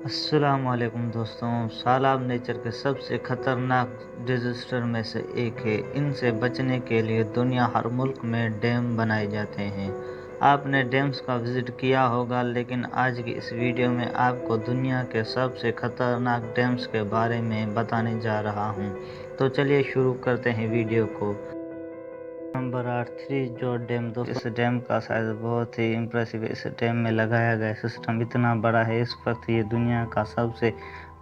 السلام علیکم دوستوں، سیلاب نیچر کے سب سے خطرناک ڈیزاسٹر میں سے ایک ہے۔ ان سے بچنے کے لیے دنیا ہر ملک میں ڈیم بنائے جاتے ہیں۔ آپ نے ڈیمز کا وزٹ کیا ہوگا، لیکن آج کی اس ویڈیو میں آپ کو دنیا کے سب سے خطرناک ڈیمز کے بارے میں بتانے جا رہا ہوں۔ تو چلیے شروع کرتے ہیں ویڈیو کو۔ نمبر 8، تھری جورج ڈیم۔ دوستوں، اس ڈیم کا سائز بہت ہی امپریسو ہے۔ اس ڈیم میں لگایا گیا سسٹم اتنا بڑا ہے، اس وقت یہ دنیا کا سب سے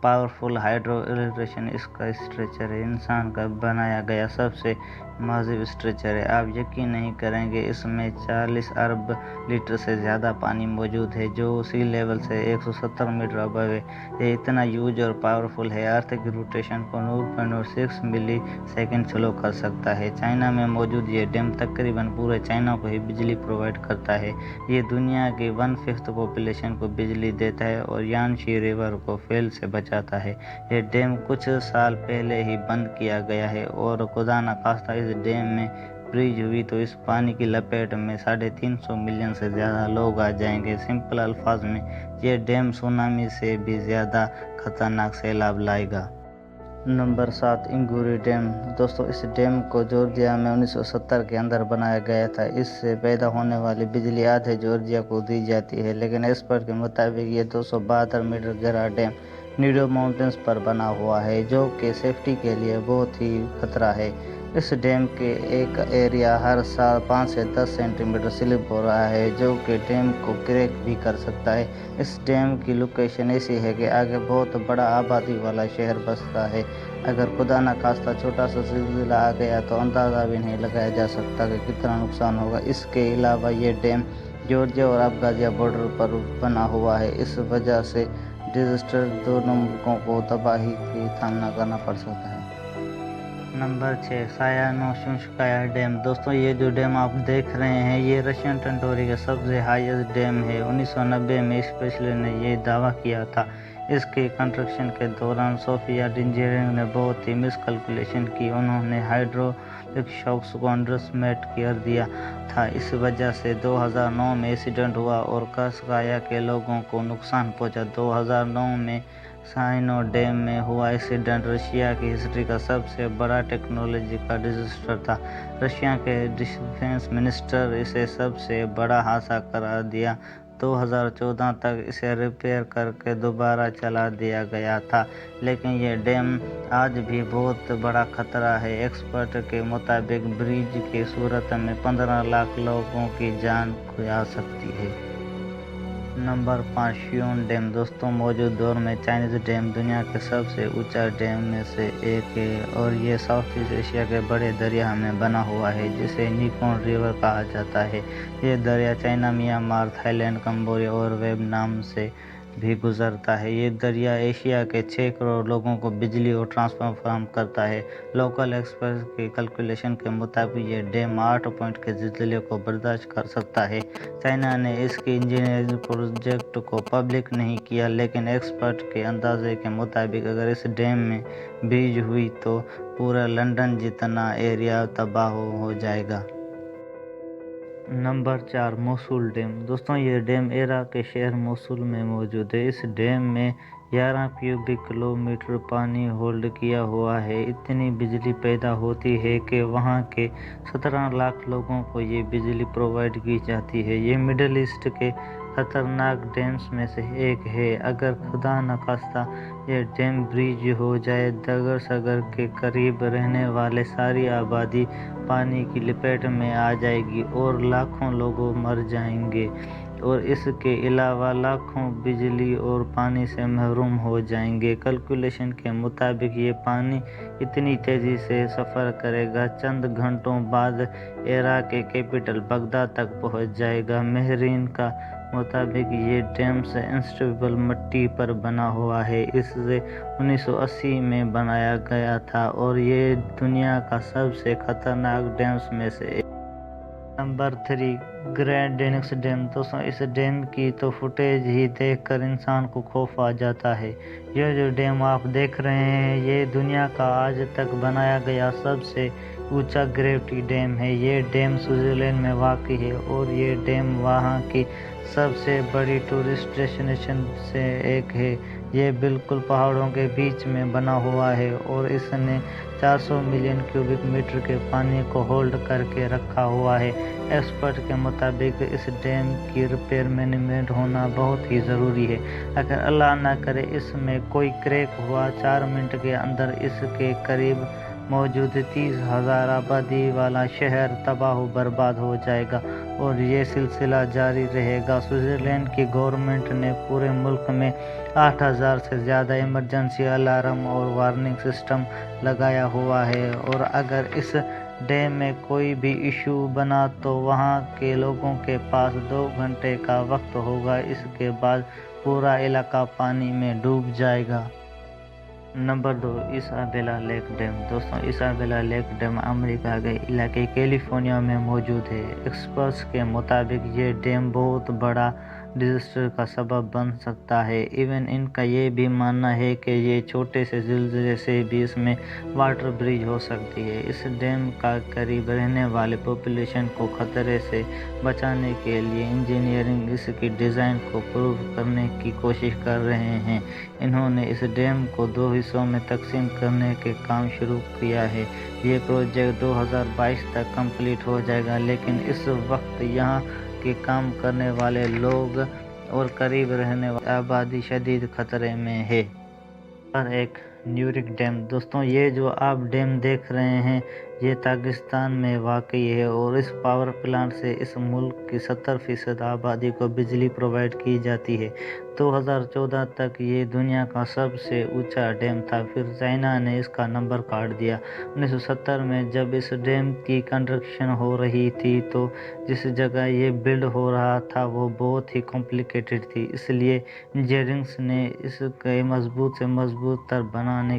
پاورفل ہائیڈرو الیکٹریشن اس کا اسٹرکچر ہے۔ انسان کا بنایا گیا سب سے معذب اسٹرکچر ہے۔ آپ یقین نہیں کریں گے، اس میں 40 ارب لیٹر سے زیادہ پانی موجود ہے، جو سی لیول سے 170 میٹر ابو ہے۔ یہ اتنا ہیوج اور پاورفل ہے، ارتھ کی روٹیشن کو 0.6 ملی سیکنڈ سلو کر سکتا ہے۔ چائنا میں موجود یہ ڈیم تقریباً پورے چائنا کو ہی بجلی پرووائڈ کرتا ہے۔ یہ دنیا کی 1/5 پاپولیشن کو بجلی دیتا ہے اور یانشی ریور کو پھیل سے بچاتا ہے۔ یہ ڈیم کچھ سال پہلے ہی بند کیا گیا ہے، اور خدا نخواستہ اس ڈیم میں بریج ہوئی تو اس پانی کی لپیٹ میں 350 ملین سے زیادہ لوگ آ جائیں گے۔ سمپل الفاظ میں، یہ ڈیم سونامی سے بھی زیادہ خطرناک سیلاب لائے گا۔ Number 7، انگوری dam. دوستو، اس ڈیم کو جارجیا میں 1970 کے اندر بنایا گیا تھا۔ اس سے پیدا ہونے والی بجلی آدھے جارجیا کو دی جاتی ہے، لیکن ایکسپرٹ کے مطابق یہ 272 میٹر گہرا ڈیم نیڈو ماؤنٹینز پر بنا ہوا ہے، جو کہ سیفٹی کے لیے بہت ہی خطرہ ہے۔ اس ڈیم کے ایک ایریا ہر سال 5 سے 10 سینٹی میٹر سلپ ہو رہا ہے، جو کہ ڈیم کو کریک بھی کر سکتا ہے۔ اس ڈیم کی لوکیشن ایسی ہے کہ آگے بہت بڑا آبادی والا شہر بستا ہے۔ اگر خدا نخواستہ چھوٹا سا زلزلہ آ گیا تو اندازہ بھی نہیں لگایا جا سکتا کہ کتنا نقصان ہوگا۔ اس کے علاوہ یہ ڈیم جارجیا اور ابخازیا بارڈر پر بنا ہوا ہے، اس وجہ سے ڈیزاسٹر دونوں ملکوں کو تباہی کا سامنا کرنا پڑ سکتا ہے۔ Number 6، Sayano Shushenskaya dam. دوستوں، یہ جو ڈیم آپ دیکھ رہے ہیں، یہ رشین ٹیریٹوری کا سب سے ہائیسٹ ڈیم ہے۔ 1990 میں اسپیشلسٹ نے یہ دعویٰ کیا تھا۔ اس کی کنسٹرکشن کے دوران سوفیٹ انجینئرنگ نے بہت ہی مس کیلکولیشن کی۔ انہوں نے ہائیڈرولک شاکس کو انڈر اسٹیمیٹ کر دیا تھا۔ اس وجہ سے 2009 میں ایکسیڈنٹ ہوا اور کرسکایا کے لوگوں کو نقصان پہنچا۔ 2009 میں سایانو ڈیم میں ہوا ایکسیڈنٹ رشیا کی ہسٹری کا سب سے بڑا ٹیکنالوجی کا ڈیزاسٹر تھا۔ رشیا کے ڈیفنس منسٹر نے اسے سب سے بڑا حادثہ قرار دیا۔ 2014 تک اسے ریپیئر کر کے دوبارہ چلا دیا گیا تھا، لیکن یہ ڈیم آج بھی بہت بڑا خطرہ ہے۔ ایکسپرٹ کے مطابق بریج کی صورت میں 15 لاکھ لوگوں کی جان جا سکتی ہے۔ نمبر 5، شیون ڈیم۔ دوستوں، موجود دور میں چائنیز ڈیم دنیا کے سب سے اونچا ڈیم میں سے ایک ہے، اور یہ ساؤتھ ایسٹ ایشیا کے بڑے دریا میں بنا ہوا ہے، جسے میکنگ ریور کہا جاتا ہے۔ یہ دریا China, Myanmar, Thailand, Cambodia اور ویتنام سے بھی گزرتا ہے۔ یہ دریا ایشیا کے 6 کروڑ لوگوں کو بجلی اور ٹرانسپورٹ فراہم کرتا ہے۔ لوکل ایکسپرٹس کی کیلکولیشن کے مطابق یہ ڈیم 8 پوائنٹ کے زلزلے کو برداشت کر سکتا ہے۔ چائنا نے اس کی انجینئرنگ پروجیکٹ کو پبلک نہیں کیا، لیکن ایکسپرٹ کے اندازے کے مطابق اگر اس ڈیم میں بریج ہوئی تو پورا لندن جتنا ایریا تباہ ہو جائے گا۔ نمبر 4، موصول ڈیم۔ دوستوں، یہ ڈیم عراق کے شہر موصول میں موجود ہے۔ اس ڈیم میں 11 کیوبک کلومیٹر پانی ہولڈ کیا ہوا ہے۔ اتنی بجلی پیدا ہوتی ہے کہ وہاں کے 17 لاکھ لوگوں کو یہ بجلی پرووائڈ کی جاتی ہے۔ یہ مڈل ایسٹ کے خطرناک ڈیمز میں سے ایک ہے۔ اگر خدا نخواستہ یہ ڈیم بریج ہو جائے، دگر ساگر کے قریب رہنے والی ساری آبادی پانی کی لپیٹ میں آ جائے گی اور لاکھوں لوگ مر جائیں گے، اور اس کے علاوہ لاکھوں بجلی اور پانی سے محروم ہو جائیں گے۔ کیلکولیشن کے مطابق یہ پانی اتنی تیزی سے سفر کرے گا، چند گھنٹوں بعد عراق کے کیپٹل بغداد تک پہنچ جائے گا۔ ماہرین کے مطابق یہ ڈیم انسٹیبل مٹی پر بنا ہوا ہے۔ اسے 1980 میں بنایا گیا تھا، اور یہ دنیا کا سب سے خطرناک ڈیمز میں سے ایک۔ نمبر 3، گریٹ ڈینکس ڈیم۔ دوستوں، اس ڈیم کی تو فوٹیج ہی دیکھ کر انسان کو خوف آ جاتا ہے۔ یہ جو ڈیم آپ دیکھ رہے ہیں، یہ دنیا کا آج تک بنایا گیا سب سے اونچا گریوٹی ڈیم ہے۔ یہ ڈیم سوئٹزرلینڈ میں واقع ہے، اور یہ ڈیم وہاں کی سب سے بڑی ٹورسٹ ڈیسٹینیشن سے ایک ہے۔ یہ بالکل پہاڑوں کے بیچ میں بنا ہوا ہے اور اس نے 400 ملین کیوبک میٹر کے پانی کو ہولڈ کر کے رکھا ہوا ہے۔ ایکسپرٹ کے مطابق اس ڈیم کی ریپیئر مینجمنٹ ہونا بہت ہی ضروری ہے۔ اگر اللہ نہ کرے اس میں کوئی کریک ہوا، 4 منٹ کے اندر اس کے قریب موجود 30,000 آبادی والا شہر تباہ و برباد ہو جائے گا اور یہ سلسلہ جاری رہے گا۔ سوئٹزرلینڈ کی گورنمنٹ نے پورے ملک میں 8,000 سے زیادہ ایمرجنسی الارم اور وارننگ سسٹم لگایا ہوا ہے اور اگر اس ڈیم میں کوئی بھی ایشو بنا تو وہاں کے لوگوں کے پاس 2 گھنٹے کا وقت ہوگا، اس کے بعد پورا علاقہ پانی میں ڈوب جائے گا۔ Number 2، Isabella Lake dam. دوستوں، ایسابیلا لیک ڈیم امریکہ کے علاقے کیلیفورنیا میں موجود ہے۔ ایکسپرٹس کے مطابق یہ ڈیم بہت بڑا ڈیزاسٹر کا سبب بن سکتا ہے۔ ایون ان کا یہ بھی ماننا ہے کہ یہ چھوٹے سے زلزلے سے بھی اس میں واٹر بریج ہو سکتی ہے۔ اس ڈیم کا قریب رہنے والے پاپولیشن کو خطرے سے بچانے کے لیے انجینئرنگ اس کی ڈیزائن کو پروو کرنے کی کوشش کر رہے ہیں۔ انہوں نے اس ڈیم کو 2 حصوں میں تقسیم کرنے کے کام شروع کیا ہے۔ یہ پروجیکٹ 2022 تک کمپلیٹ ہو جائے گا، لیکن اس وقت یہاں کے کام کرنے والے لوگ اور قریب رہنے والی آبادی شدید خطرے میں ہے۔ Number 1، New York dam. دوستوں، یہ جو آپ ڈیم دیکھ رہے ہیں یہ پاکستان میں واقع ہے اور اس پاور پلانٹ سے اس ملک کی 70% آبادی کو بجلی پرووائڈ کی جاتی ہے۔ 2014 تک یہ دنیا کا سب سے اونچا ڈیم تھا، پھر چائنا نے اس کا نمبر کاٹ دیا۔ 1970 میں جب اس ڈیم کی کنسٹرکشن ہو رہی تھی تو جس جگہ یہ بلڈ ہو رہا تھا وہ بہت ہی کمپلیکیٹڈ تھی، اس لیے انجینئرز نے اس کو مضبوط سے مضبوط تر بنانے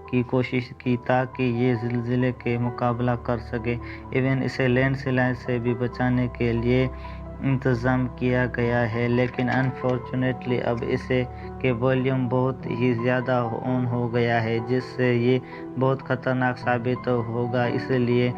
کی کوشش کی تاکہ یہ زلزلے کے مقابلہ کر سکے۔ ایون اسے لینڈ سلائڈ سے بھی بچانے کے لیے انتظام کیا گیا ہے، لیکن انفارچونیٹلی اب اس کے والیوم بہت ہی زیادہ اون ہو گیا ہے جس سے یہ بہت خطرناک ثابت ہوگا۔ اس لیے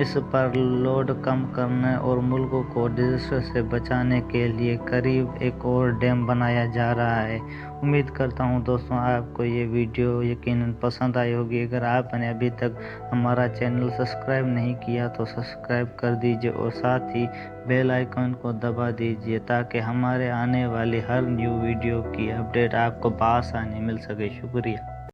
اس پر لوڈ کم کرنے اور ملک کو ڈیزاسٹر سے بچانے کے لیے قریب ایک اور ڈیم بنایا جا رہا ہے۔ امید کرتا ہوں دوستوں آپ کو یہ ویڈیو یقیناً پسند آئی ہوگی۔ اگر آپ نے ابھی تک ہمارا چینل سبسکرائب نہیں کیا تو سبسکرائب کر دیجیے اور ساتھ ہی بیل آئیکن کو دبا دیجیے تاکہ ہمارے آنے والی ہر نیو ویڈیو کی اپڈیٹ آپ کو بآسانی مل سکے۔ شکریہ۔